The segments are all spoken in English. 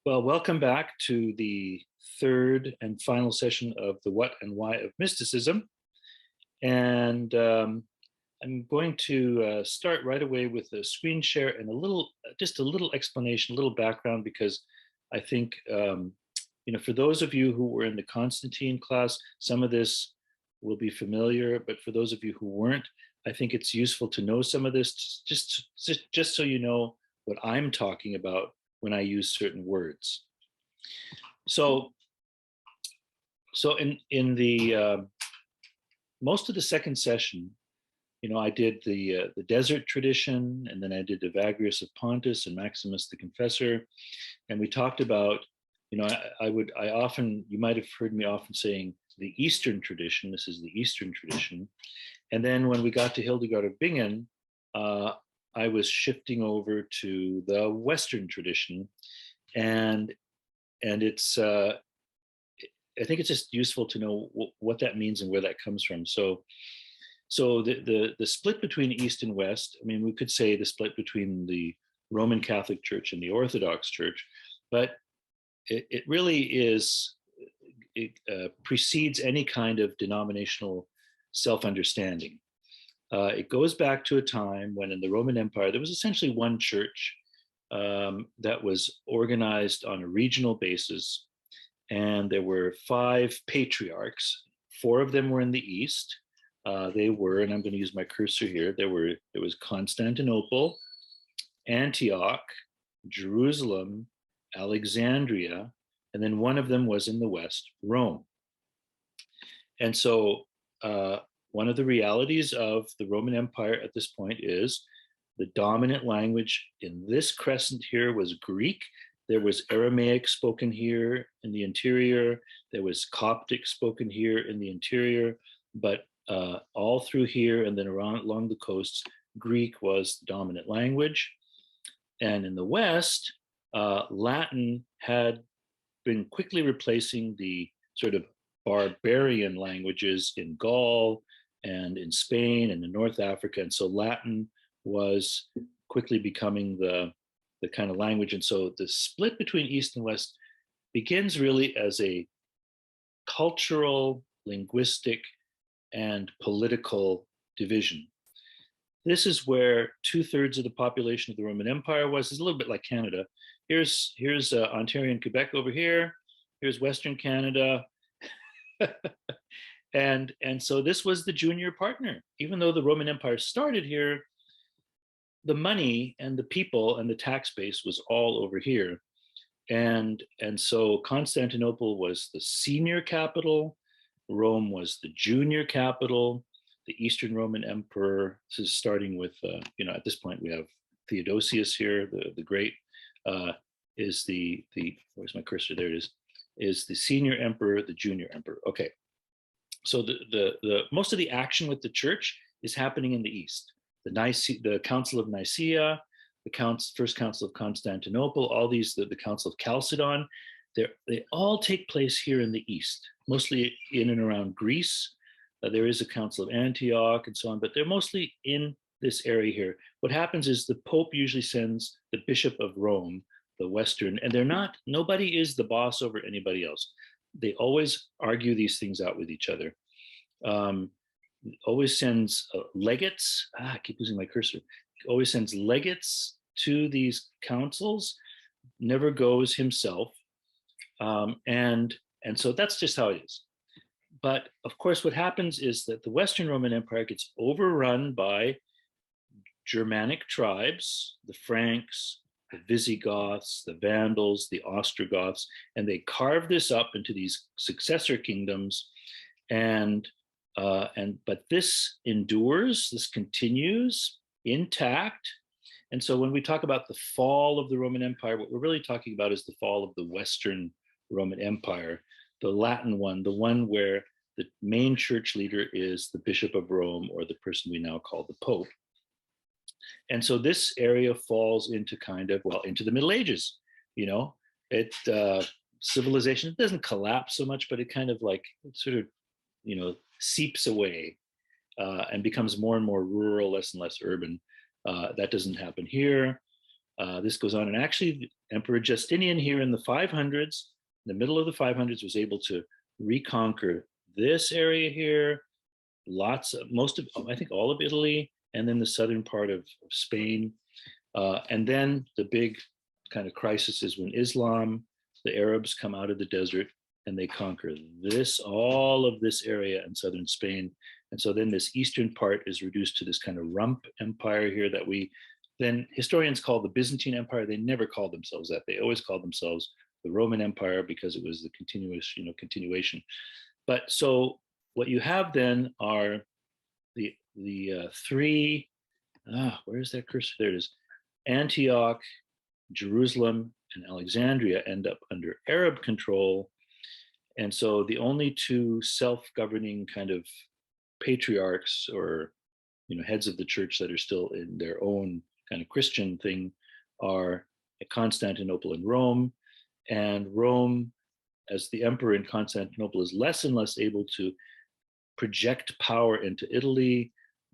Well, welcome back to the third and final session of the What and Why of Mysticism. And I'm going to start right away with a screen share and just a little explanation, a little background, because I think, for those of you who were in the Constantine class, some of this will be familiar, but for those of you who weren't, I think it's useful to know some of this, just so you know what I'm talking about when I use certain words. So in the most of the second session, I did the desert tradition, and then I did Aguirre of Pontus and Maximus the Confessor, and we talked about, I often, you might have heard me often saying the Eastern tradition. This is the Eastern tradition, and then when we got to Hildegard of Bingen, I was shifting over to the Western tradition, and it's I think it's just useful to know what that means and where that comes from. So the split between East and West, I mean, we could say the split between the Roman Catholic Church and the Orthodox Church, but it really is, it precedes any kind of denominational self-understanding. It goes back to a time when in the Roman Empire, there was essentially one church that was organized on a regional basis. And there were 5 patriarchs. 4 of them were in the East. They were, and I'm going to use my cursor here, there was Constantinople, Antioch, Jerusalem, Alexandria, and then one of them was in the West, Rome. And so one of the realities of the Roman Empire at this point is the dominant language in this crescent here was Greek. There was Aramaic spoken here in the interior. There was Coptic spoken here in the interior. But all through here and then along the coasts, Greek was the dominant language. And in the West, Latin had been quickly replacing the sort of barbarian languages in Gaul and in Spain and in North Africa. And so Latin was quickly becoming the kind of language. And so the split between East and West begins really as a cultural, linguistic, and political division. This is where 2/3 of the population of the Roman Empire was. It's a little bit like Canada. Here's Ontario and Quebec over here. Here's Western Canada. and so this was the junior partner. Even though the Roman Empire started here, the money and the people and the tax base was all over here. And so Constantinople was the senior capital. Rome was the junior capital. The Eastern Roman Emperor, this is starting with, at this point we have Theodosius here, the great, is the, where's my cursor? There it is the senior emperor, the junior emperor. Okay. So the most of the action with the church is happening in the East. The Council of Nicaea, the First Council of Constantinople, all these, the Council of Chalcedon, they all take place here in the East, mostly in and around Greece. There is a Council of Antioch and so on, but they're mostly in this area here. What happens is the Pope usually sends the Bishop of Rome, the Western, and nobody is the boss over anybody else. They always argue these things out with each other. Always sends legates. I keep losing my cursor. Always sends legates to these councils. Never goes himself, and so that's just how it is. But of course, what happens is that the Western Roman Empire gets overrun by Germanic tribes, the Franks, the Visigoths, the Vandals, the Ostrogoths, and they carve this up into these successor kingdoms. But this endures, this continues intact. And so when we talk about the fall of the Roman Empire, what we're really talking about is the fall of the Western Roman Empire, the Latin one, the one where the main church leader is the Bishop of Rome, or the person we now call the Pope. And so this area falls into into the Middle Ages. Civilization doesn't collapse so much, but it kind of seeps away and becomes more and more rural, less and less urban. That doesn't happen here. This goes on, and actually, Emperor Justinian here in the 500s, in the middle of the 500s, was able to reconquer this area here, most of, I think, all of Italy, and then the southern part of Spain. And then the big kind of crisis is when Islam, the Arabs, come out of the desert and they conquer all of this area in southern Spain. And so then this eastern part is reduced to this kind of rump empire here that then historians call the Byzantine Empire. They never called themselves that. They always called themselves the Roman Empire because it was the continuation. But so what you have then are the three, where's that cursor? There it is. Antioch, Jerusalem, and Alexandria end up under Arab control. And so the only two self-governing kind of patriarchs or heads of the church that are still in their own kind of Christian thing are Constantinople and Rome. And Rome, as the emperor in Constantinople, is less and less able to project power into Italy.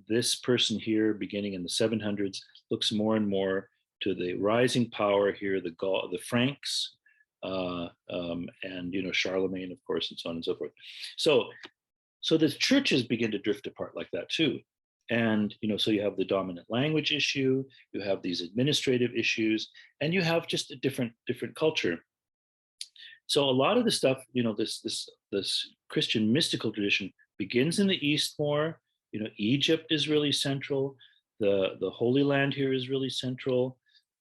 This person here, beginning in the 700s, looks more and more to the rising power here, the Franks, and Charlemagne, of course, and so on and so forth. So the churches begin to drift apart like that too. And so you have the dominant language issue, you have these administrative issues, and you have just a different culture. So a lot of the stuff, this Christian mystical tradition begins in the East more. Egypt is really central. The Holy Land here is really central.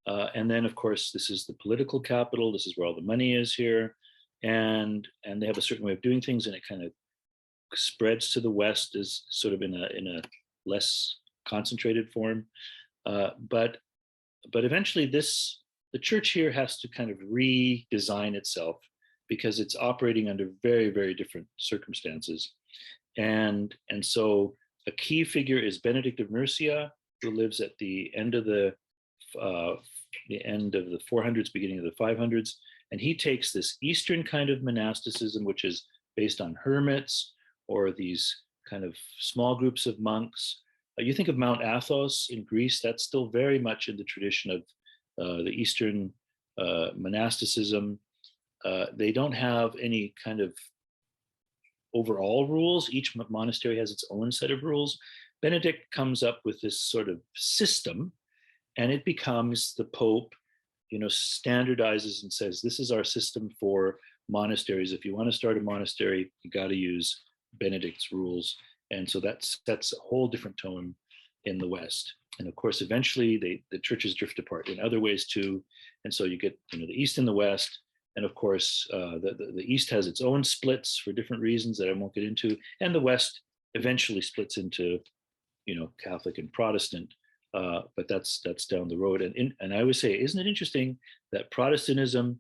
And then, of course, this is the political capital. This is where all the money is here. And they have a certain way of doing things, and it kind of spreads to the West as sort of in a less concentrated form. But eventually the church here has to kind of redesign itself because it's operating under very, very different circumstances. And so a key figure is Benedict of Nursia, who lives at the end of the 400s, beginning of the 500s. And he takes this Eastern kind of monasticism, which is based on hermits or these kind of small groups of monks. You think of Mount Athos in Greece, that's still very much in the tradition of the Eastern monasticism. They don't have any kind of overall rules. Each monastery has its own set of rules. Benedict comes up with this sort of system, and it becomes the Pope, standardizes and says, this is our system for monasteries. If you want to start a monastery, you got to use Benedict's rules. And so that sets a whole different tone in the West. And of course, eventually the churches drift apart in other ways too. And so you get, the East and the West. And of course, the East has its own splits for different reasons that I won't get into. And the West eventually splits into, Catholic and Protestant. But that's down the road. And I always say, isn't it interesting that Protestantism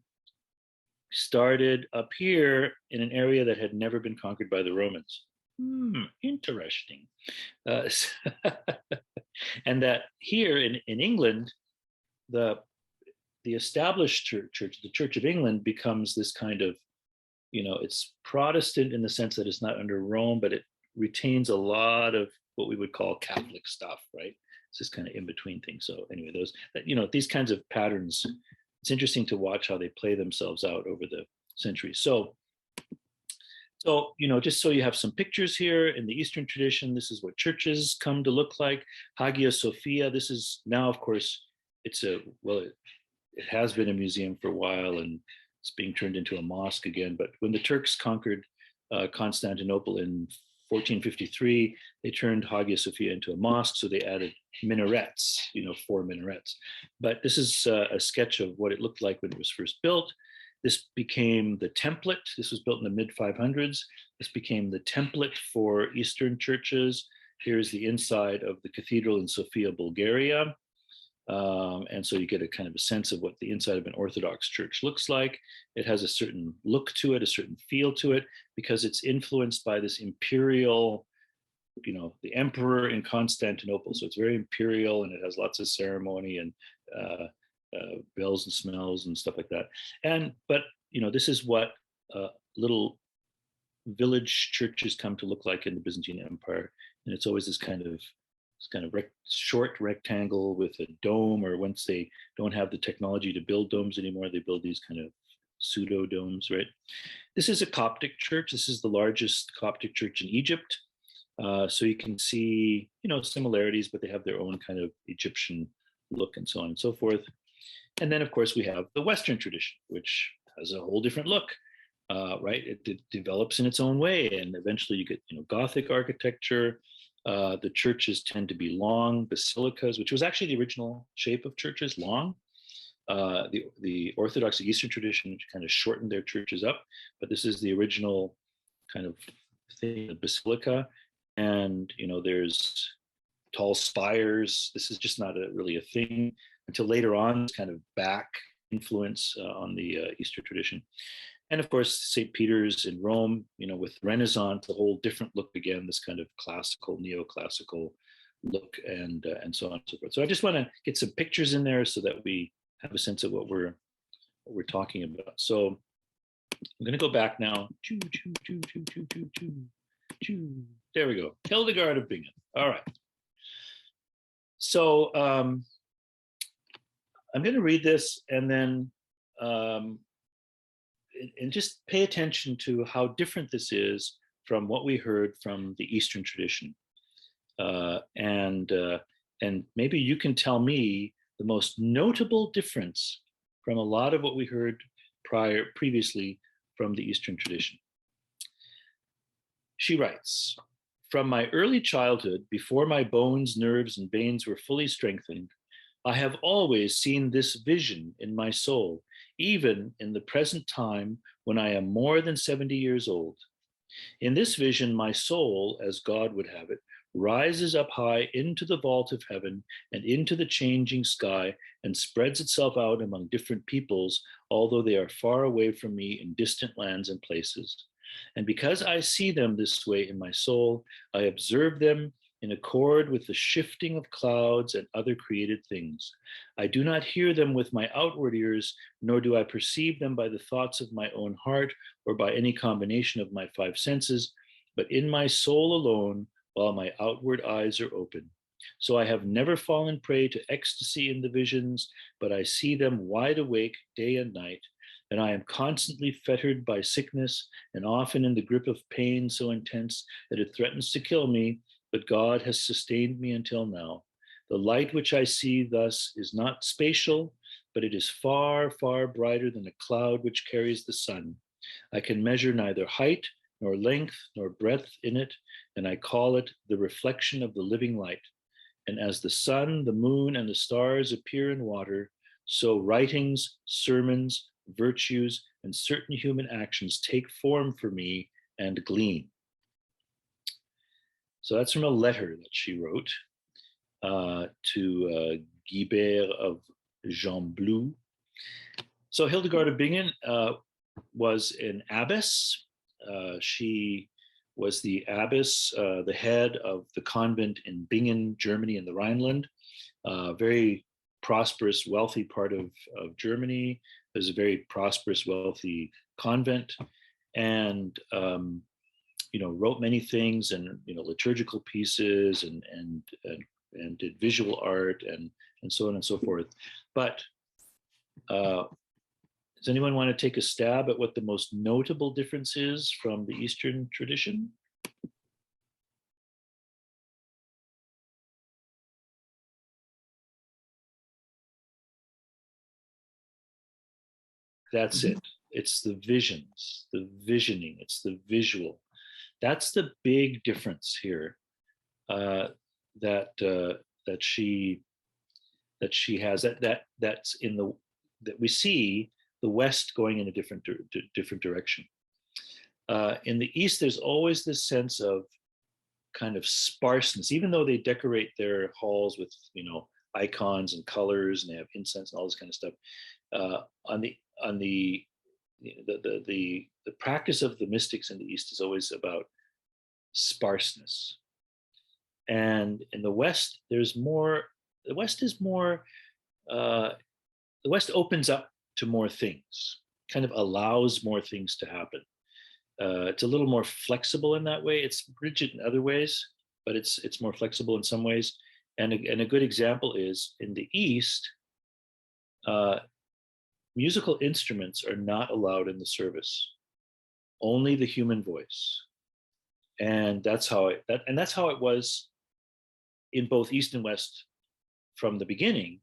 started up here in an area that had never been conquered by the Romans? Interesting. And that here in England, the established church, the Church of England, becomes this kind of, it's Protestant in the sense that it's not under Rome, but it retains a lot of what we would call Catholic stuff, right? It's just kind of in between things. So anyway, these kinds of patterns, it's interesting to watch how they play themselves out over the centuries. So just so you have some pictures here in the Eastern tradition, this is what churches come to look like. Hagia Sophia, this is now, of course, it has been a museum for a while and it's being turned into a mosque again. But when the Turks conquered Constantinople in 1453, they turned Hagia Sophia into a mosque. So they added minarets, 4 minarets. But this is a sketch of what it looked like when it was first built. This became the template. This was built in the mid 500s. This became the template for Eastern churches. Here's the inside of the cathedral in Sofia, Bulgaria. And so you get a kind of a sense of what the inside of an Orthodox church looks like. It has a certain look to it, a certain feel to it, because it's influenced by this imperial, the emperor in Constantinople. So it's very imperial and it has lots of ceremony and bells and smells and stuff like that. But this is what little village churches come to look like in the Byzantine Empire. And it's always this kind of It's kind of short rectangle with a dome, or once they don't have the technology to build domes anymore, they build these kind of pseudo domes, right? This is a Coptic church. This is the largest Coptic church in Egypt. So you can see, similarities, but they have their own kind of Egyptian look and so on and so forth. And then, of course, we have the Western tradition, which has a whole different look, right? It develops in its own way, and eventually you get, Gothic architecture. The churches tend to be long basilicas, which was actually the original shape of churches, long. The Orthodox Eastern tradition kind of shortened their churches up, but this is the original kind of thing, the basilica. And there's tall spires. This is just not really a thing until later on. It's kind of back influence on the Eastern tradition. And of course, St. Peter's in Rome, with Renaissance, a whole different look again, this kind of classical, neoclassical look, and so on and so forth. So I just want to get some pictures in there so that we have a sense of what we're talking about. So I'm going to go back now. There we go. Hildegard of Bingen. All right. So I'm going to read this, and then and just pay attention to how different this is from what we heard from the Eastern tradition. And maybe you can tell me the most notable difference from a lot of what we heard previously from the Eastern tradition. She writes, "From my early childhood, before my bones, nerves, and veins were fully strengthened, I have always seen this vision in my soul, even in the present time when I am more than 70 years old. In this vision, my soul, as God would have it, rises up high into the vault of heaven and into the changing sky and spreads itself out among different peoples, although they are far away from me in distant lands and places. And because I see them this way in my soul, I observe them in accord with the shifting of clouds and other created things. I do not hear them with my outward ears, nor do I perceive them by the thoughts of my own heart or by any combination of my five senses, but in my soul alone, while my outward eyes are open. So I have never fallen prey to ecstasy in the visions, but I see them wide awake day and night, and I am constantly fettered by sickness and often in the grip of pain so intense that it threatens to kill me, but God has sustained me until now. The light which I see thus is not spatial, but it is far, far brighter than a cloud which carries the sun. I can measure neither height nor length nor breadth in it, and I call it the reflection of the living light. And as the sun, the moon, and the stars appear in water, so writings, sermons, virtues, and certain human actions take form for me and gleam." So that's from a letter that she wrote to Guibert of Gembloux. So Hildegard of Bingen was an abbess. She was the abbess, the head of the convent in Bingen, Germany, in the Rhineland. Very prosperous, wealthy part of Germany. There's a very prosperous, wealthy convent, and wrote many things, and liturgical pieces, and did visual art, and so on and so forth. But does anyone want to take a stab at what the most notable difference is from the Eastern tradition? That's it. It's the visions, the visioning, it's the visual. That's the big difference here, that she has, that's in the, that we see the West going in a different direction. In the East, there's always this sense of kind of sparseness, even though they decorate their halls with icons and colors, and they have incense and all this kind of stuff. On the practice of the mystics in the East is always about sparseness, and in the West, there's more. The West is more. The West opens up to more things, kind of allows more things to happen. It's a little more flexible in that way. It's rigid in other ways, but it's more flexible in some ways. And a good example is in the East, uh, musical instruments are not allowed in the service, only the human voice. And that's how it was in both East and West from the beginning.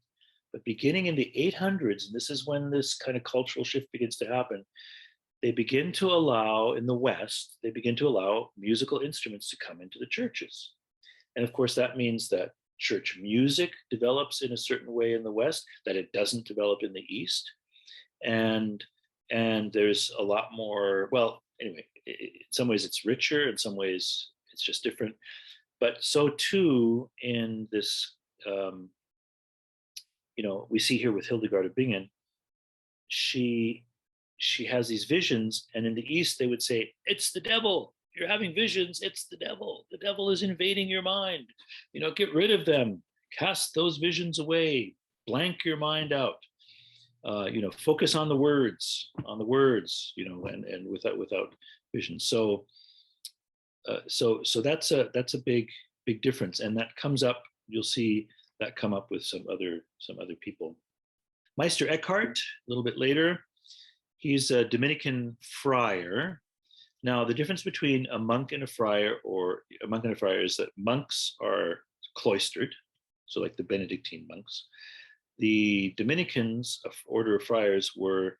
But beginning in the 800s, and this is when this kind of cultural shift begins to happen, they begin to allow, in the West, they begin to allow musical instruments to come into the churches. And of course, that means that church music develops in a certain way in the West that it doesn't develop in the East. And there's a lot more, well, anyway, in some ways it's richer, in some ways it's just different. But so too in this, we see here with Hildegard of Bingen, she has these visions, and in the East they would say, it's the devil, you're having visions, it's the devil is invading your mind, get rid of them, cast those visions away, blank your mind out, focus on the words, and without vision. So that's a big difference, and that comes up, you'll see that come up with some other people. Meister Eckhart, a little bit later, he's a Dominican friar. Now, the difference between a monk and a friar is that monks are cloistered, so like the Benedictine monks. The Dominicans, order of friars, were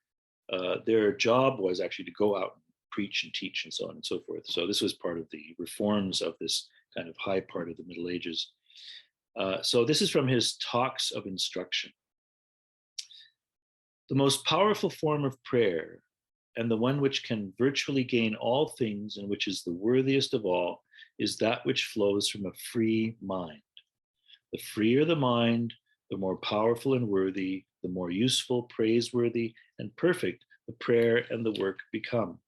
their job was actually to go out and preach and teach and so on and so forth. So this was part of the reforms of this kind of high part of the Middle Ages. So this is from his Talks of Instruction. The most powerful form of prayer, and the one which can virtually gain all things and which is the worthiest of all, is that which flows from a free mind. The freer the mind, the more powerful and worthy, the more useful, praiseworthy, and perfect the prayer and the work become.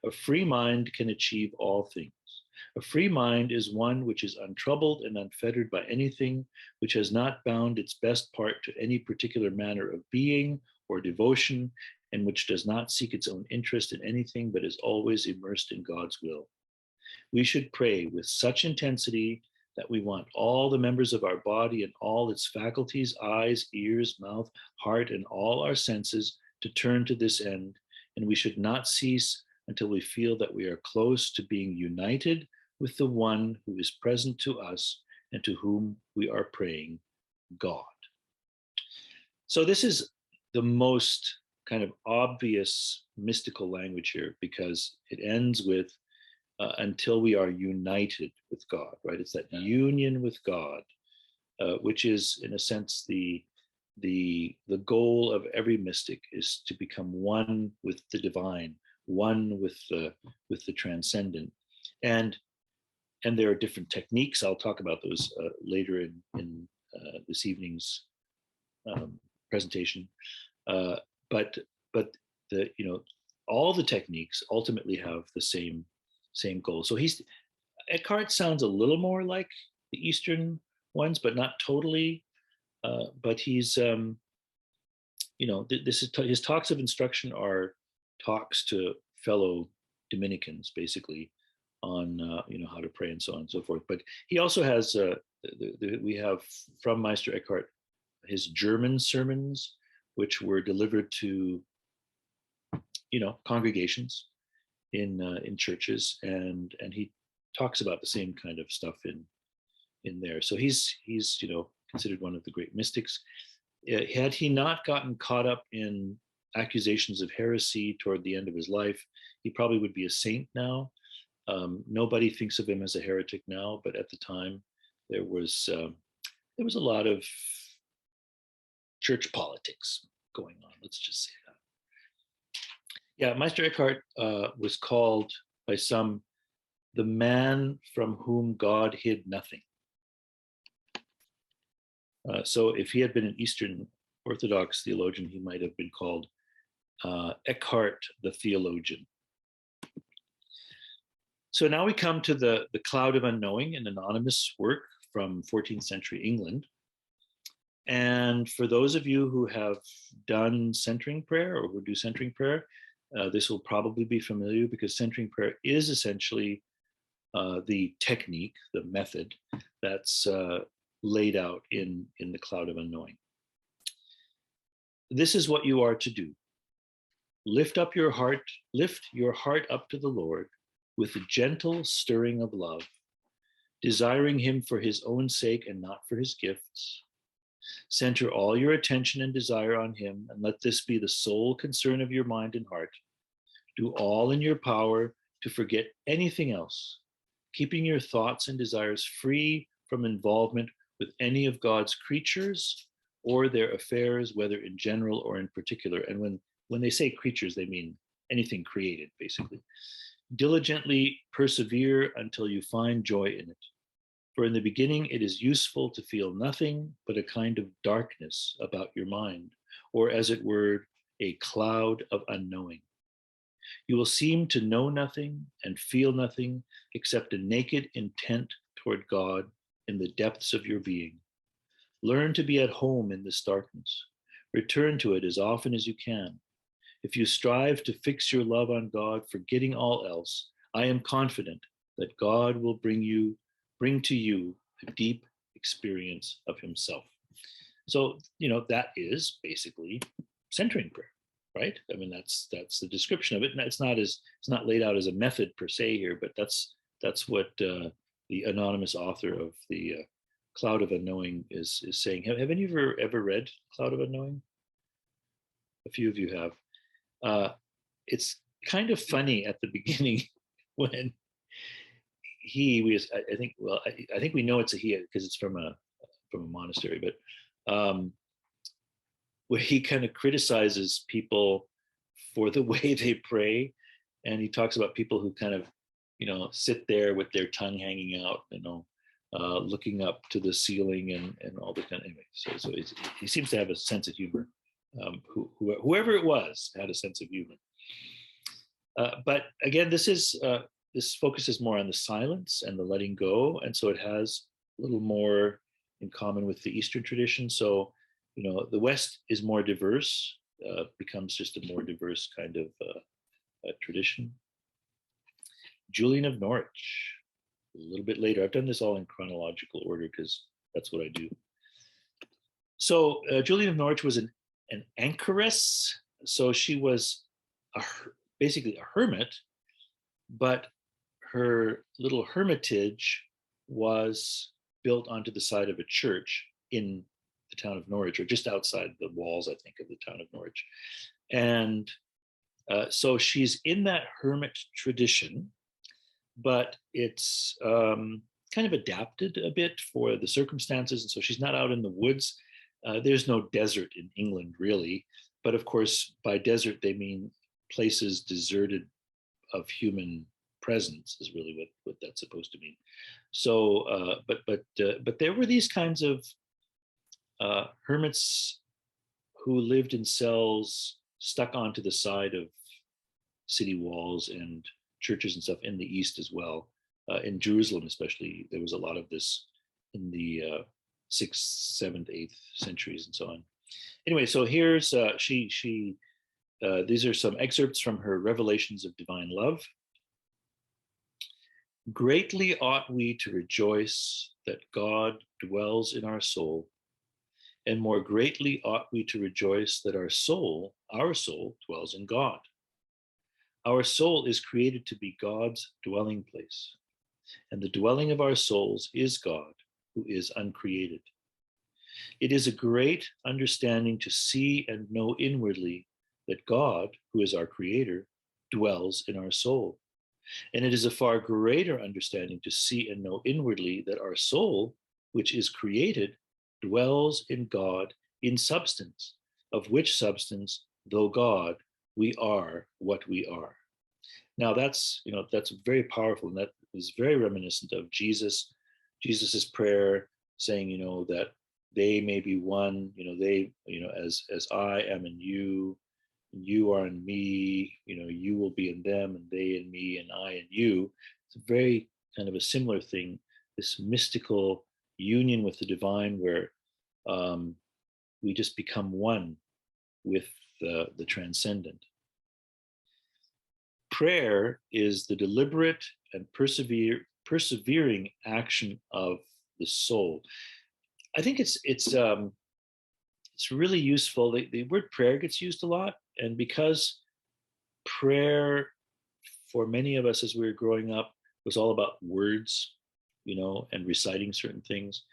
A free mind can achieve all things. A free mind is one which is untroubled and unfettered by anything, which has not bound its best part to any particular manner of being or devotion, and which does not seek its own interest in anything, but is always immersed in God's will. We should pray with such intensity that we want all the members of our body and all its faculties, eyes, ears, mouth, heart, and all our senses to turn to this end, and we should not cease until we feel that we are close to being united with the one who is present to us and to whom we are praying, God. So this is the most kind of obvious mystical language here, because it ends with until we are united with God, right? It's that union with God, which is, in a sense, the goal of every mystic, is to become one with the divine, one with the transcendent. And there are different techniques. I'll talk about those later in this evening's presentation. But the all the techniques ultimately have the same goal. So Eckhart sounds a little more like the Eastern ones, but not totally. But he's this is his talks of instruction are talks to fellow Dominicans, basically, on how to pray and so on and so forth. But he also has we have from Meister Eckhart his German sermons, which were delivered to congregations in churches, and he talks about the same kind of stuff in there. So he's considered one of the great mystics. Had he not gotten caught up in accusations of heresy toward the end of his life, he probably would be a saint now. Nobody thinks of him as a heretic now, but at the time there was a lot of church politics going on. Let's just say that. Yeah, Meister Eckhart was called by some the man from whom God hid nothing. So if he had been an Eastern Orthodox theologian, he might have been called Eckhart the theologian. So now we come to the Cloud of Unknowing, an anonymous work from 14th century England. And for those of you who have done centering prayer or who do centering prayer, this will probably be familiar, because centering prayer is essentially the technique, the method that's laid out in the Cloud of Unknowing. This is what you are to do. Lift your heart up to the Lord with a gentle stirring of love, desiring him for his own sake and not for his gifts. Center all your attention and desire on him, and let this be the sole concern of your mind and heart. Do all in your power to forget anything else, keeping your thoughts and desires free from involvement with any of God's creatures or their affairs, whether in general or in particular. And when they say creatures, they mean anything created, basically. Diligently persevere until you find joy in it. For in the beginning, it is useful to feel nothing but a kind of darkness about your mind, or as it were, a cloud of unknowing. You will seem to know nothing and feel nothing except a naked intent toward God in the depths of your being. Learn to be at home in this darkness. Return to it as often as you can. If you strive to fix your love on God, forgetting all else, I am confident that God will bring to you a deep experience of himself. So, that is basically centering prayer, right? I mean, that's the description of it. And it's not laid out as a method per se here, but that's what the anonymous author of the Cloud of Unknowing is saying. Have any of you ever read Cloud of Unknowing? A few of you have. It's kind of funny at the beginning when I think we know it's a he because it's from a monastery, but where he kind of criticizes people for the way they pray, and he talks about people who kind of sit there with their tongue hanging out, looking up to the ceiling and all that kind of anyway. So he seems to have a sense of humor. Whoever it was had a sense of humor. But again, this focuses more on the silence and the letting go, and so it has a little more in common with the Eastern tradition. So, the West is more diverse, becomes just a more diverse kind of tradition. Julian of Norwich, a little bit later. I've done this all in chronological order because that's what I do. So Julian of Norwich was an anchoress. So she was basically a hermit, but her little hermitage was built onto the side of a church in the town of Norwich, or just outside the walls, I think, of the town of Norwich. And so she's in that hermit tradition, but it's kind of adapted a bit for the circumstances. And so she's not out in the woods. There's no desert in England, really. But of course, by desert, they mean places deserted of human presence is really what that's supposed to mean. So, but there were these kinds of hermits who lived in cells stuck onto the side of city walls and churches and stuff in the East as well. In Jerusalem, especially, there was a lot of this in the 6th, 7th, 8th centuries and so on. Anyway, so here's these are some excerpts from her Revelations of Divine Love. Greatly ought we to rejoice that God dwells in our soul, and more greatly ought we to rejoice that our soul dwells in God. Our soul is created to be God's dwelling place, and the dwelling of our souls is God, who is uncreated. It is a great understanding to see and know inwardly that God, who is our creator, dwells in our soul. And it is a far greater understanding to see and know inwardly that our soul, which is created, dwells in God in substance, of which substance, though God, we are what we are. Now that's very powerful, and that is very reminiscent of Jesus's prayer saying, that they may be one, as I am in you, and you are in me, you will be in them, and they in me, and I in you. It's a very kind of a similar thing, this mystical union with the divine where we just become one with the transcendent. Prayer is the deliberate and persevering action of the soul. I think it's really useful. The word prayer gets used a lot, and because prayer for many of us as we were growing up was all about words, and reciting certain things.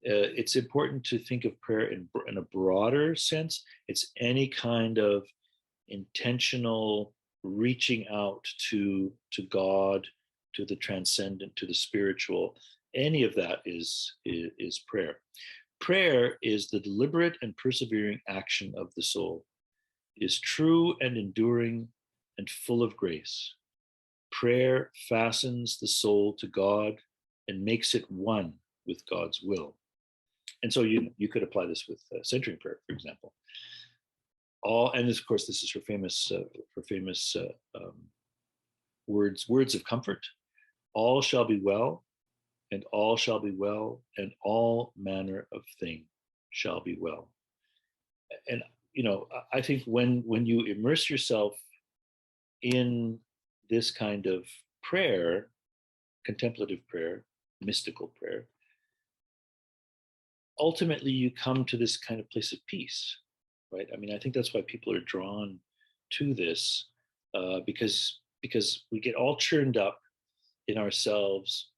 It's important to think of prayer in a broader sense. It's any kind of intentional reaching out to God, to the transcendent, to the spiritual. Any of that is prayer. Prayer is the deliberate and persevering action of the soul. It is true and enduring and full of grace. Prayer fastens the soul to God and makes it one with God's will. And so you could apply this with centering prayer, for example. And of course, this is her famous words of comfort. All shall be well, and all shall be well, and all manner of thing shall be well. And I think when you immerse yourself in this kind of prayer, contemplative prayer, mystical prayer, ultimately you come to this kind of place of peace, right? I mean, I think that's why people are drawn to this, because we get all churned up in ourselves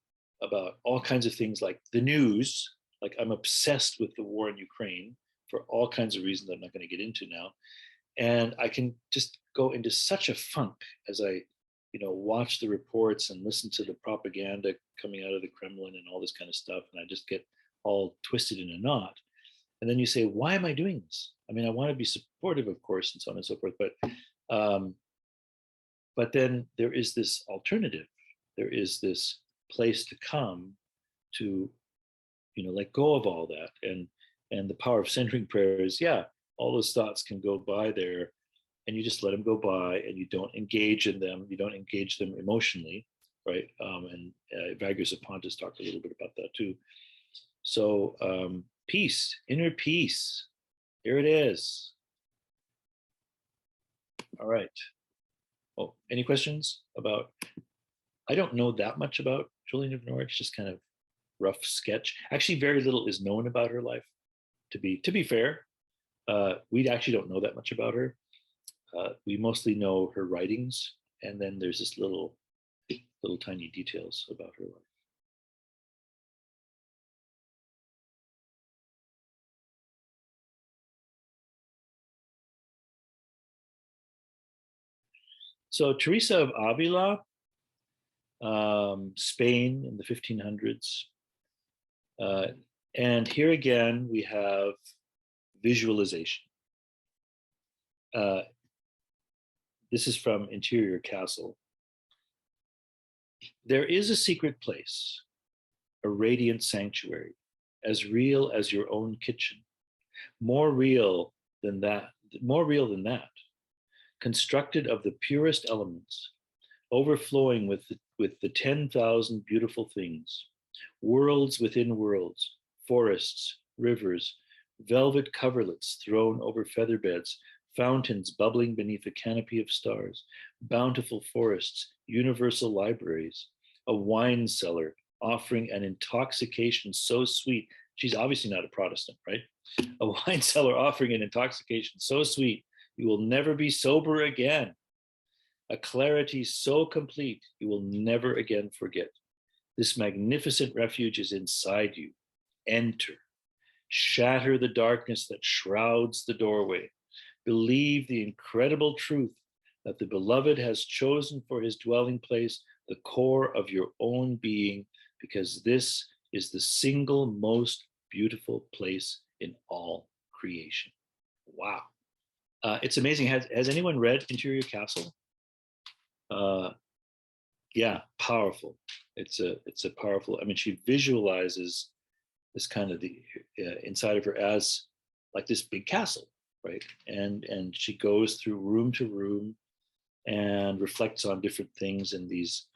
about all kinds of things like the news. Like, I'm obsessed with the war in Ukraine for all kinds of reasons I'm not going to get into now. And I can just go into such a funk as I, watch the reports and listen to the propaganda coming out of the Kremlin and all this kind of stuff. And I just get all twisted in a knot. And then you say, why am I doing this? I mean, I want to be supportive, of course, and so on and so forth. But then there is this alternative. There is this place to come to, let go of all that. And the power of centering prayer is, all those thoughts can go by there, and you just let them go by, and you don't engage in them. You don't engage them emotionally, right? And Evagrius of Pontus talked a little bit about that too. So peace, inner peace. Here it is. All right. Oh, any questions about? I don't know that much about Julian of Norwich, just kind of rough sketch. Actually, very little is known about her life. To be fair, we actually don't know that much about her. We mostly know her writings, and then there's this little tiny details about her life. So Teresa of Avila, Spain in the 1500s. And here again, we have visualization. This is from Interior Castle. There is a secret place, a radiant sanctuary, as real as your own kitchen, more real than that, constructed of the purest elements, overflowing with the 10,000 beautiful things, worlds within worlds, forests, rivers, velvet coverlets thrown over feather beds, fountains bubbling beneath a canopy of stars, bountiful forests, universal libraries, a wine cellar offering an intoxication so sweet. She's obviously not a Protestant, right? A wine cellar offering an intoxication so sweet, you will never be sober again. A clarity so complete, you will never again forget. This magnificent refuge is inside you. Enter. Shatter the darkness that shrouds the doorway. Believe the incredible truth that the beloved has chosen for his dwelling place the core of your own being, because this is the single most beautiful place in all creation. Wow. It's amazing. Has anyone read Interior Castle? Yeah, powerful. It's a powerful. I mean, she visualizes this kind of the inside of her as like this big castle, right? And she goes through room to room and reflects on different things in these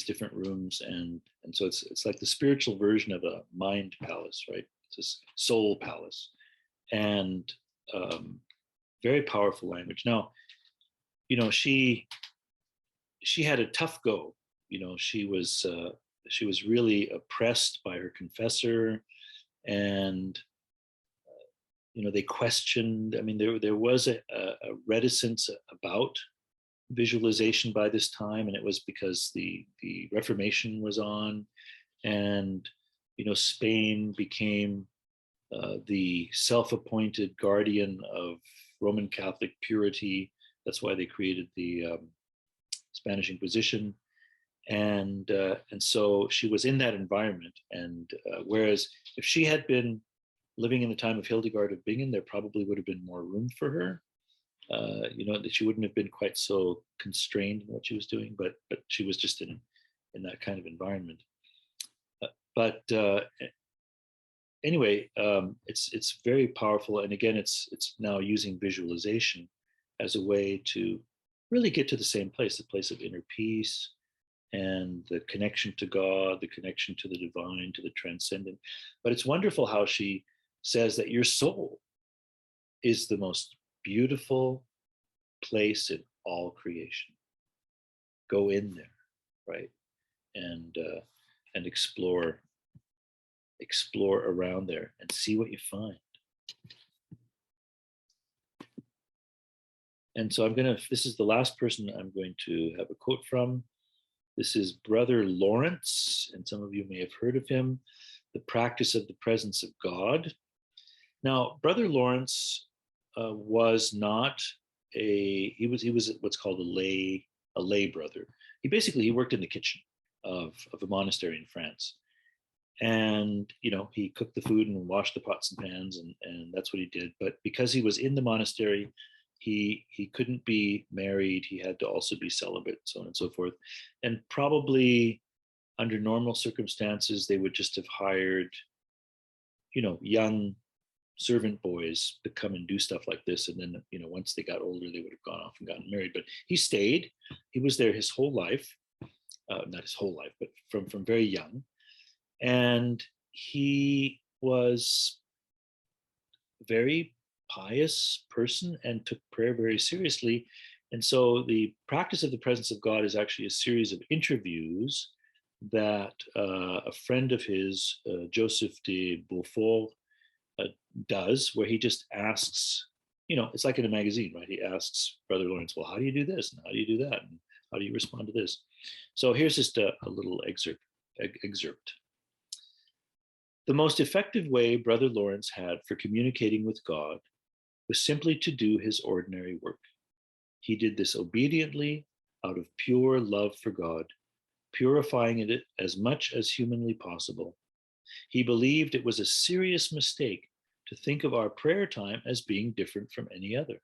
different rooms, and so it's like the spiritual version of a mind palace, right? It's a soul palace, and very powerful language. Now, she had a tough go. She was really oppressed by her confessor, and they questioned. I mean, there was a reticence about visualization by this time, and it was because the Reformation was on, and Spain became the self-appointed guardian of Roman Catholic purity. That's why they created the Spanish Inquisition, and so she was in that environment. And whereas if she had been living in the time of Hildegard of Bingen, there probably would have been more room for her. That she wouldn't have been quite so constrained in what she was doing, but she was just in that kind of environment. But anyway, it's very powerful, and again, it's now using visualization as a way to really get to the same place, the place of inner peace and the connection to God, the connection to the divine, to the transcendent. But it's wonderful how she says that your soul is the most beautiful place in all creation. Go in there, right, and explore around there and see what you find. And so this is the last person I'm going to have a quote from. This is Brother Lawrence, and some of you may have heard of him, The Practice of the Presence of God. Now, Brother Lawrence was not he was what's called a lay brother. He worked in the kitchen of a monastery in France. And he cooked the food and washed the pots and pans, and that's what he did. But because he was in the monastery, he couldn't be married. He had to also be celibate, so on and so forth. And probably under normal circumstances, they would just have hired young servant boys to come and do stuff like this. And then once they got older, they would have gone off and gotten married. But he stayed. He was there his whole life, not his whole life, but from very young. And he was a very pious person and took prayer very seriously. And so the practice of the presence of God is actually a series of interviews that a friend of his, Joseph de Beaufort, does, where he just asks, it's like in a magazine, right? He asks Brother Lawrence, well, how do you do this? And how do you do that? And how do you respond to this? So here's just a little excerpt. The most effective way Brother Lawrence had for communicating with God was simply to do his ordinary work. He did this obediently out of pure love for God, purifying it as much as humanly possible. He believed it was a serious mistake to think of our prayer time as being different from any other.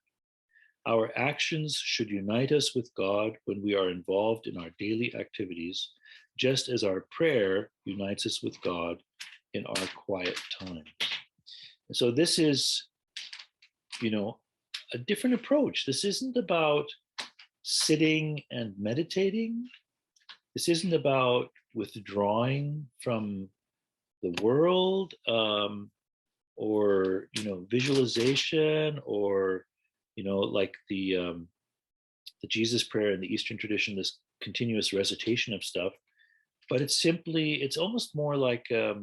Our actions should unite us with God when we are involved in our daily activities, just as our prayer unites us with God in our quiet time. And so this is, a different approach. This isn't about sitting and meditating. This isn't about withdrawing from the world, or visualization, or like the Jesus prayer in the Eastern tradition, this continuous recitation of stuff. But it's almost more like a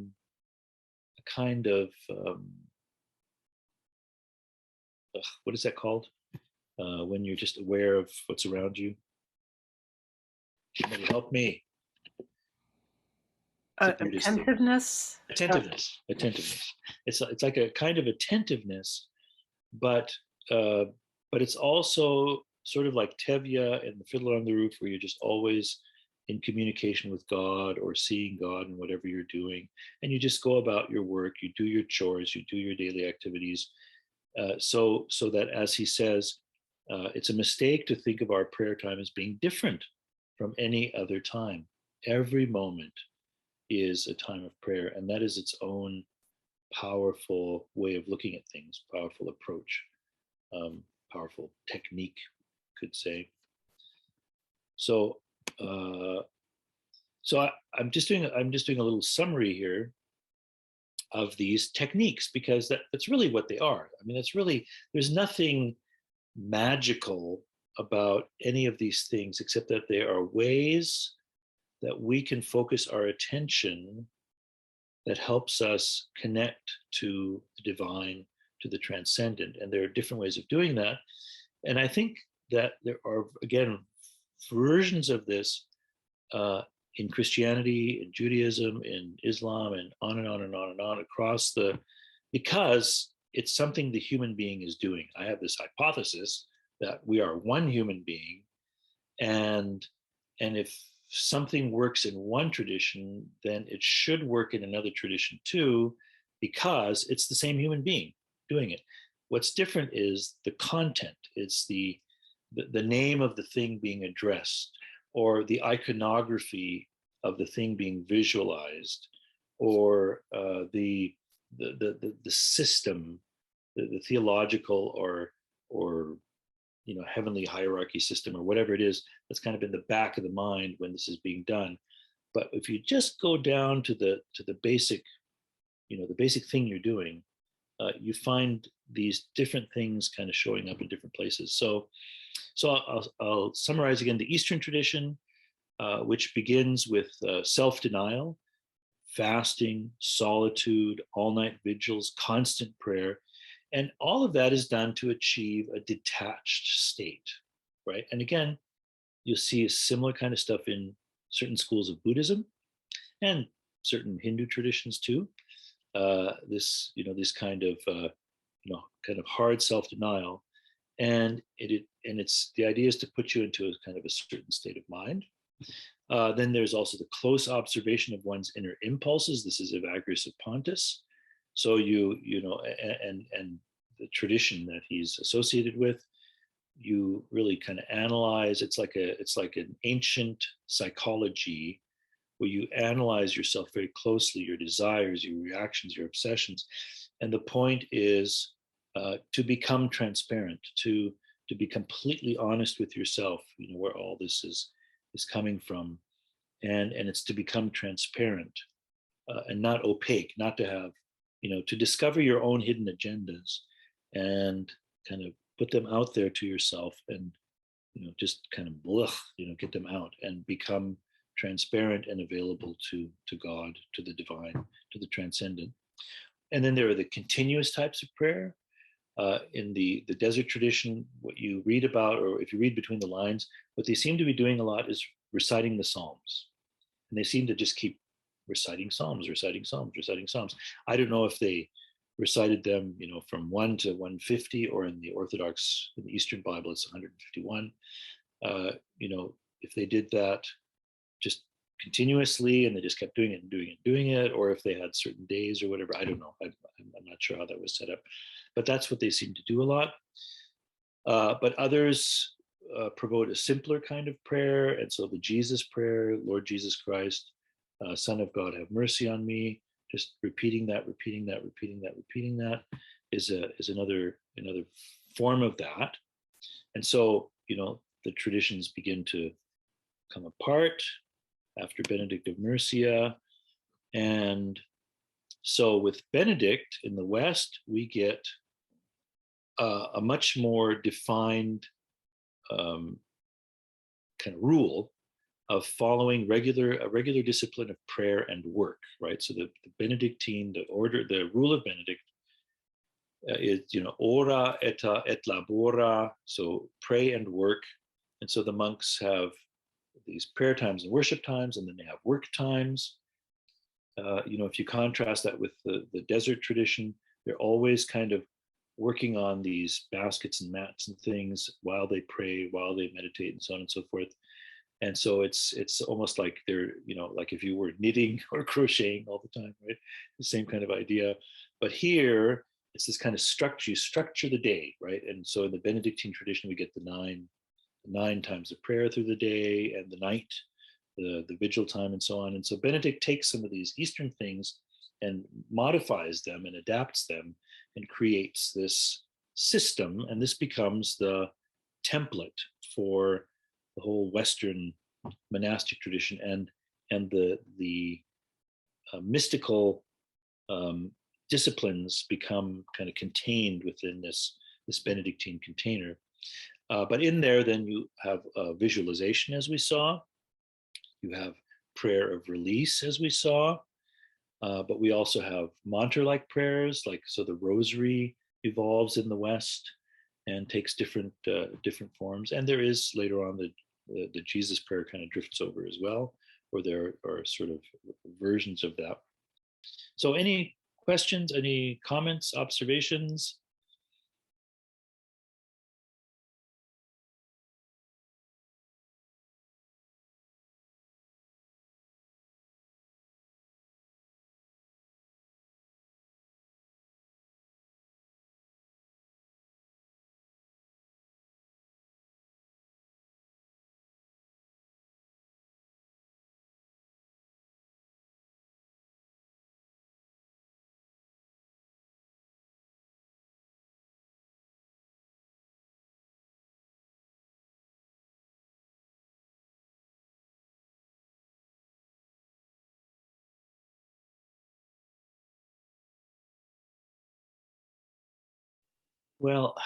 kind of what is that called? When you're just aware of what's around you. Somebody help me. Attentiveness. Attentiveness. It's like a kind of attentiveness, but it's also sort of like Tevye and the Fiddler on the Roof, where you're just always in communication with God or seeing God in whatever you're doing, and you just go about your work, you do your chores, you do your daily activities, so that, as he says, it's a mistake to think of our prayer time as being different from any other time. Every moment is a time of prayer, and that is its own powerful way of looking at things, powerful approach, powerful technique, could say. So I'm just doing a little summary here of these techniques, because that's really what they are. I mean, it's really, there's nothing magical about any of these things, except that they are ways that we can focus our attention that helps us connect to the divine, to the transcendent. And there are different ways of doing that. And I think that there are, again, versions of this in Christianity, in Judaism, in Islam, and on and on and on and on across because it's something the human being is doing. I have this hypothesis that we are one human being, and if something works in one tradition, then it should work in another tradition too, because it's the same human being doing it. What's different is the content. It's the name of the thing being addressed, or the iconography of the thing being visualized, or the system, the theological or heavenly hierarchy system, or whatever it is that's kind of in the back of the mind when this is being done. But if you just go down to the basic, the basic thing you're doing, you find these different things kind of showing up in different places. So I'll summarize again the Eastern tradition, which begins with self-denial, fasting, solitude, all-night vigils, constant prayer. And all of that is done to achieve a detached state, right? And again, you'll see a similar kind of stuff in certain schools of Buddhism and certain Hindu traditions too. This kind of hard self-denial, and it's the idea is to put you into a kind of a certain state of mind. Then there's also the close observation of one's inner impulses. This is Evagrius of Pontus. So and the tradition that he's associated with, you really kind of analyze. It's like an ancient psychology where you analyze yourself very closely, your desires, your reactions, your obsessions. And the point is to become transparent, to be completely honest with yourself, where all this is coming from. And it's to become transparent and not opaque, not to have, to discover your own hidden agendas and kind of put them out there to yourself, and, just kind of, get them out and become transparent and available to God, to the divine, to the transcendent. And then there are the continuous types of prayer. In the desert tradition, what you read about, or if you read between the lines, what they seem to be doing a lot is reciting the Psalms. And they seem to just keep reciting Psalms, reciting Psalms, reciting Psalms. I don't know if they recited them, from 1 to 150, or in the Orthodox, in the Eastern Bible, it's 151. If they did that just continuously and they just kept doing it and doing it and doing it, or if they had certain days or whatever, I don't know. I'm not sure how that was set up, but that's what they seem to do a lot. But others promote a simpler kind of prayer. And so the Jesus prayer, Lord Jesus Christ, Son of God, have mercy on me. Just repeating that is another form of that. And so, the traditions begin to come apart after Benedict of Nursia. And so with Benedict in the West, we get a much more defined kind of rule of following a regular discipline of prayer and work, right? So the Benedictine, the rule of Benedict is, ora et labora, so pray and work. And so the monks have these prayer times and worship times, and then they have work times. If you contrast that with the desert tradition, they're always kind of working on these baskets and mats and things while they pray, while they meditate, and so on and so forth. And so it's almost like they're, like if you were knitting or crocheting all the time, right? The same kind of idea. But here, it's this kind of structure. You structure the day, right? And so in the Benedictine tradition, we get the nine times of prayer through the day, and the night, the vigil time, and so on. And so Benedict takes some of these Eastern things and modifies them and adapts them and creates this system. And this becomes the template for the whole Western monastic tradition, and the mystical disciplines become kind of contained within this Benedictine container. But in there, then you have visualization, as we saw. You have prayer of release, as we saw. But we also have mantra-like prayers, like so the rosary evolves in the West and takes different forms. And there is later on the Jesus prayer kind of drifts over as well, or there are sort of versions of that. So any questions, any comments, observations? Well,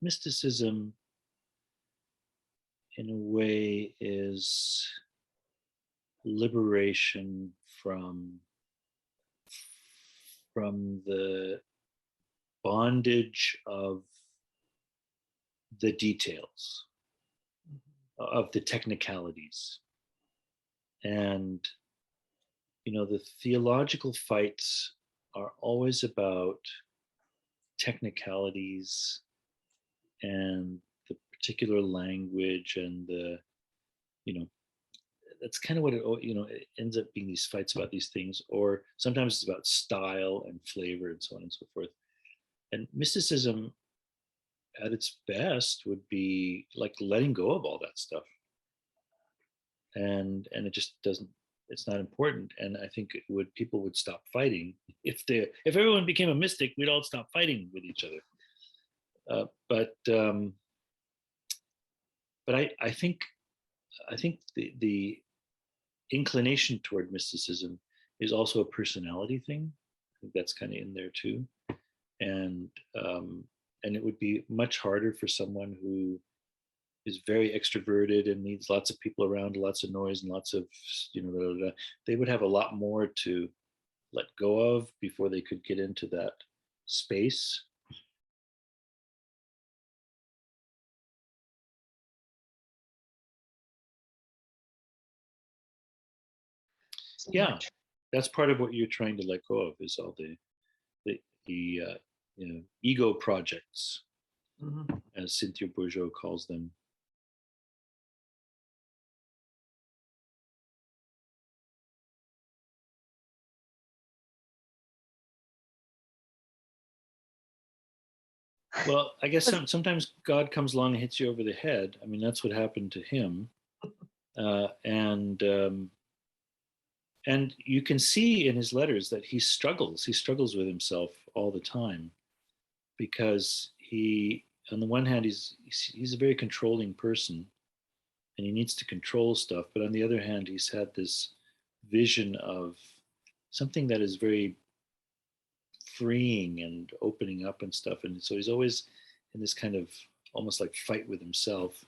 mysticism in a way is liberation from the bondage of the details, of the technicalities. And the theological fights are always about technicalities and the particular language and the you know that's kind of what it ends up being, these fights about these things, or sometimes it's about style and flavor and so on and so forth. And mysticism at its best would be like letting go of all that stuff, and it just doesn't, it's not important. And I think people would stop fighting if everyone became a mystic. We'd all stop fighting with each other. But I think the inclination toward mysticism is also a personality thing. I think that's kind of in there too. And and it would be much harder for someone who is very extroverted and needs lots of people around, lots of noise and lots of blah, blah, blah. They would have a lot more to let go of before they could get into that space. Yeah, that's part of what you're trying to let go of, is all the ego projects, as Cynthia Bourgeois calls them. Well, I guess sometimes God comes along and hits you over the head. I mean, that's what happened to him, uh, and um, and you can see in his letters that he struggles. He struggles with himself all the time, because on the one hand, he's a very controlling person, and he needs to control stuff. But on the other hand, he's had this vision of something that is very freeing and opening up and stuff. And so he's always in this kind of almost like fight with himself.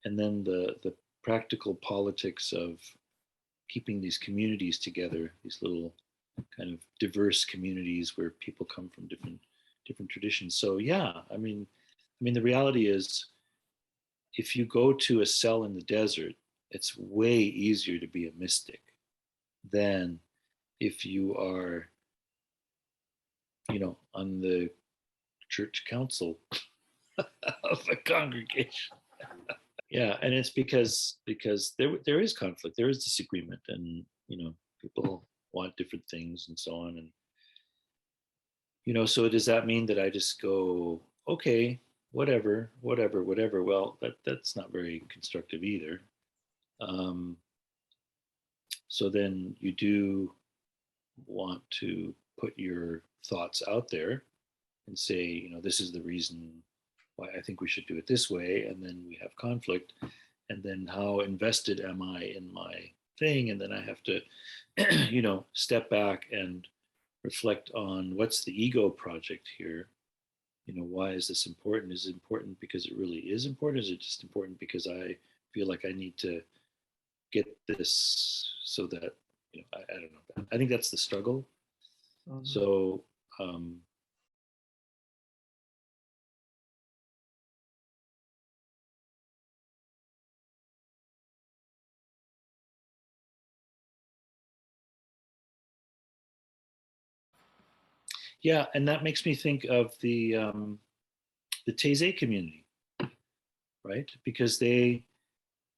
And then the practical politics of keeping these communities together, these little kind of diverse communities where people come from different traditions. So yeah, I mean the reality is, if you go to a cell in the desert, it's way easier to be a mystic than if you are, on the church council of a congregation. Yeah, and it's because there is conflict, there is disagreement, and people want different things and so on. And so does that mean that I just go, okay, whatever, whatever, whatever? Well, that's not very constructive either. Um, so then you do want to put your thoughts out there and say, this is the reason why I think we should do it this way. And then we have conflict. And then how invested am I in my thing? And then I have to, step back and reflect on what's the ego project here. Why is this important? Is it important because it really is important? Is it just important because I feel like I need to get this so that I don't know. I think that's the struggle. Mhm. So yeah, and that makes me think of the Taisei community, right? Because they,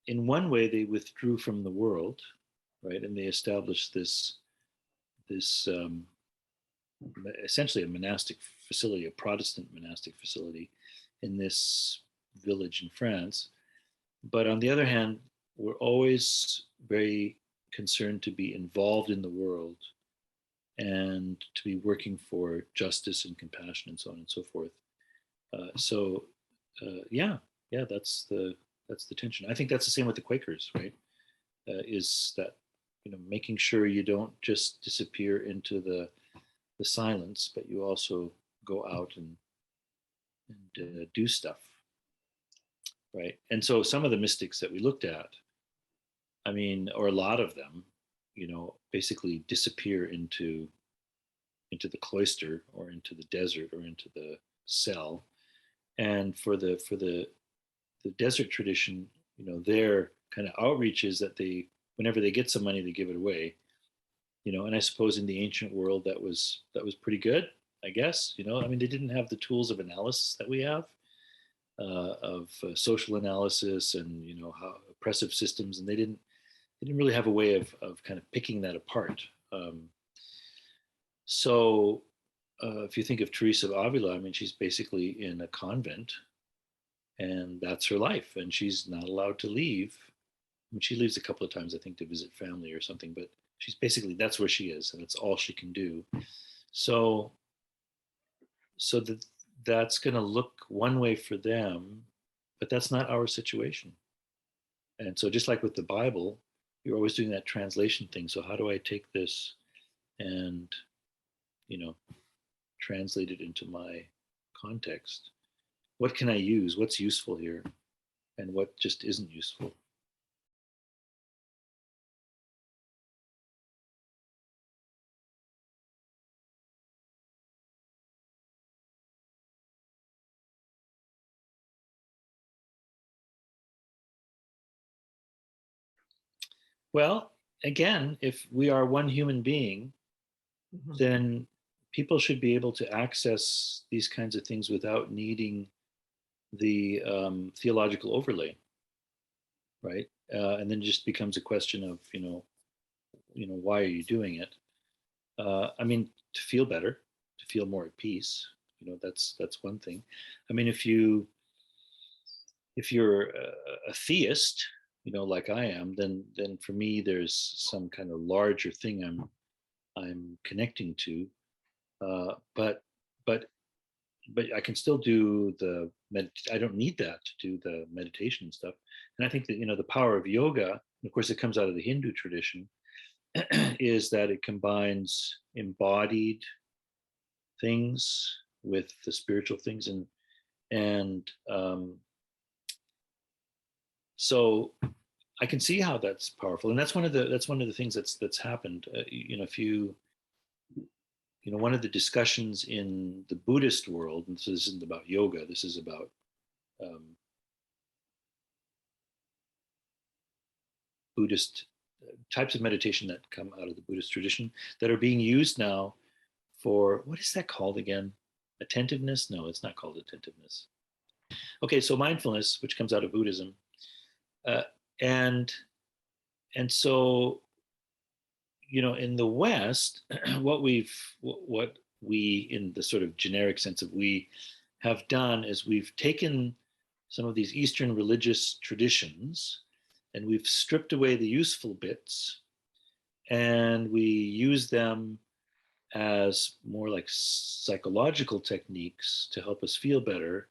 in one way, they withdrew from the world, right, and they established this essentially a monastic facility, a Protestant monastic facility, in this village in France. But on the other hand, we're always very concerned to be involved in the world and to be working for justice and compassion and so on and so forth. Yeah, yeah, that's the tension. I think that's the same with the Quakers, right? Is that making sure you don't just disappear into the silence, but you also go out and do stuff, right? And so some of the mystics that we looked at, I mean, or a lot of them, basically disappear into the cloister or into the desert or into the cell. And for the desert tradition, their kind of outreach is that they, whenever they get some money, they give it away. And I suppose in the ancient world that was pretty good, I guess. I mean, they didn't have the tools of analysis that we have, of social analysis and how oppressive systems, and they didn't really have a way of kind of picking that apart. So if you think of Teresa of Avila, I mean, she's basically in a convent, and that's her life, and she's not allowed to leave. I mean, she leaves a couple of times, I think, to visit family or something, but she's basically, that's where she is, and it's all she can do. So, that's going to look one way for them, but that's not our situation. And so, just like with the Bible, you're always doing that translation thing. So, how do I take this and you know translate it into my context? What can I use? What's useful here, and what just isn't useful? Well, again, if we are one human being, Mhm. then people should be able to access these kinds of things without needing the theological overlay, right? And then it just becomes a question of why are you doing it? I mean, to feel better, to feel more at peace. That's one thing. I mean, if you're a theist, like I am, then for me there's some kind of larger thing I'm connecting to. But but but I can still do I don't need that to do the meditation and stuff. And I think that the power of yoga, and of course it comes out of the Hindu tradition, is that it combines embodied things with the spiritual things, and so I can see how that's powerful, and that's one of the things that's happened. If one of the discussions in the Buddhist world, and so this isn't about yoga, this is about um, Buddhist types of meditation that come out of the Buddhist tradition that are being used now for, what is that called again? Attentiveness? No, it's not called attentiveness. Okay, so mindfulness, which comes out of Buddhism, uh, and and so in the West, what we, in the sort of generic sense of we, have done is we've taken some of these Eastern religious traditions and we've stripped away the useful bits, and we use them as more like psychological techniques to help us feel better.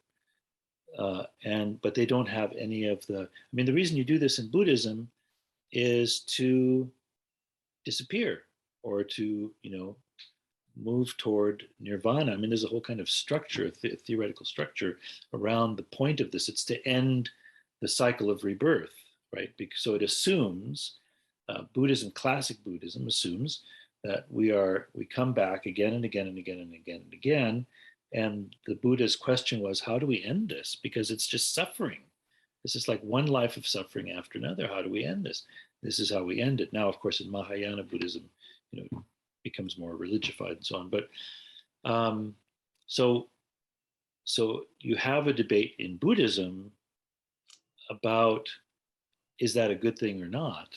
But they don't have any of the. I mean, the reason you do this in Buddhism is to disappear, or to move toward nirvana. I mean, there's a whole kind of structure, theoretical structure around the point of this. It's to end the cycle of rebirth, right? So it assumes Buddhism, classic Buddhism, assumes that we come back again and again and again and again and again. And the Buddha's question was, how do we end this? Because it's just suffering. This is like one life of suffering after another. How do we end this? This is how we end it. Now, of course, in Mahayana Buddhism, it becomes more religified and so on. But so you have a debate in Buddhism about, is that a good thing or not?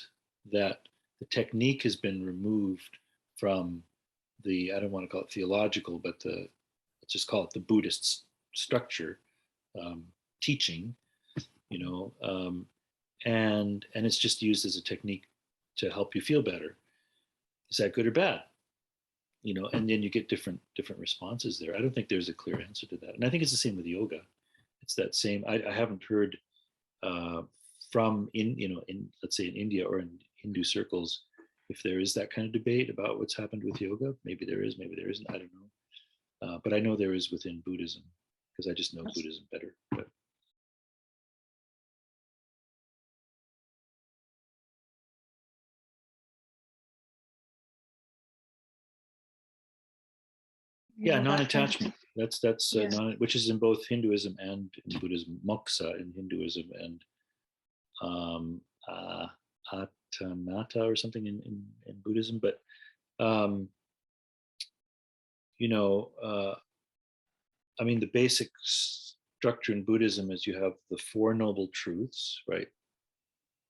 That the technique has been removed from the, I don't want to call it theological, but let's just call it the Buddhist structure, teaching, and it's just used as a technique to help you feel better. Is that good or bad? And then you get different responses there. I don't think there's a clear answer to that, and I think it's the same with yoga. It's that same. I haven't heard from in let's say in India or in Hindu circles if there is that kind of debate about what's happened with yoga. Maybe there is, maybe there isn't. I don't know, but I know there is within Buddhism because I just know Buddhism better. But yeah, non-attachment. That's which is in both Hinduism and in Buddhism. Moksha in Hinduism and Attanata or something in Buddhism. But I mean, the basic structure in Buddhism is you have the Four Noble Truths, right?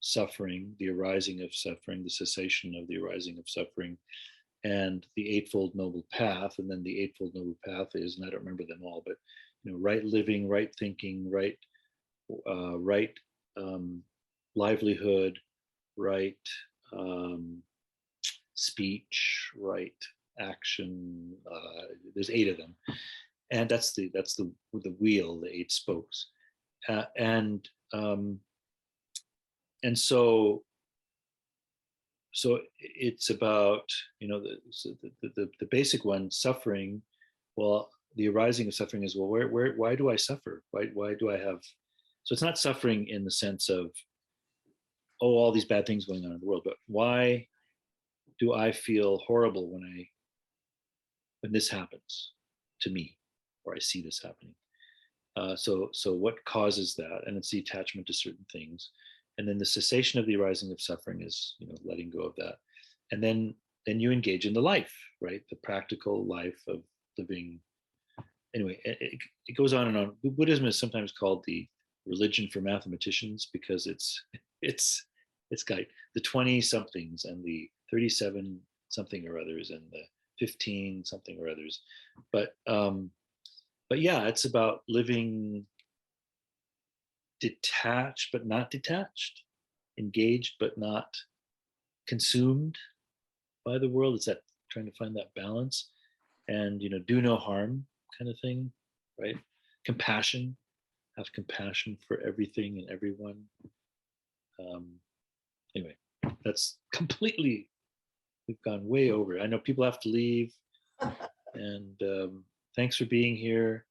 Suffering, the arising of suffering, the cessation of the arising of suffering, and the Eightfold Noble Path. And then the Eightfold Noble Path is, and I don't remember them all, but right living, right thinking, right livelihood, right speech, right action. There's 8 of them, and that's the wheel, the 8 spokes, and so it's about the basic one, suffering. Well, the arising of suffering is, well, why do I suffer? Why do I have? So it's not suffering in the sense of, oh, all these bad things going on in the world, but why do I feel horrible when this happens to me, or I see this happening? So what causes that? And it's the attachment to certain things. And then the cessation of the arising of suffering is, letting go of that. And then you engage in the life, right? The practical life of living. Anyway, it goes on and on. Buddhism is sometimes called the religion for mathematicians because it's got the 20 somethings and the 37 something or others and the 15 something or others. But yeah, it's about living detached but not detached, engaged but not consumed by the world. It's that trying to find that balance, and do no harm kind of thing, right? Compassion, have compassion for everything and everyone. Anyway, that's completely, we've gone way over. I know people have to leave, and thanks for being here.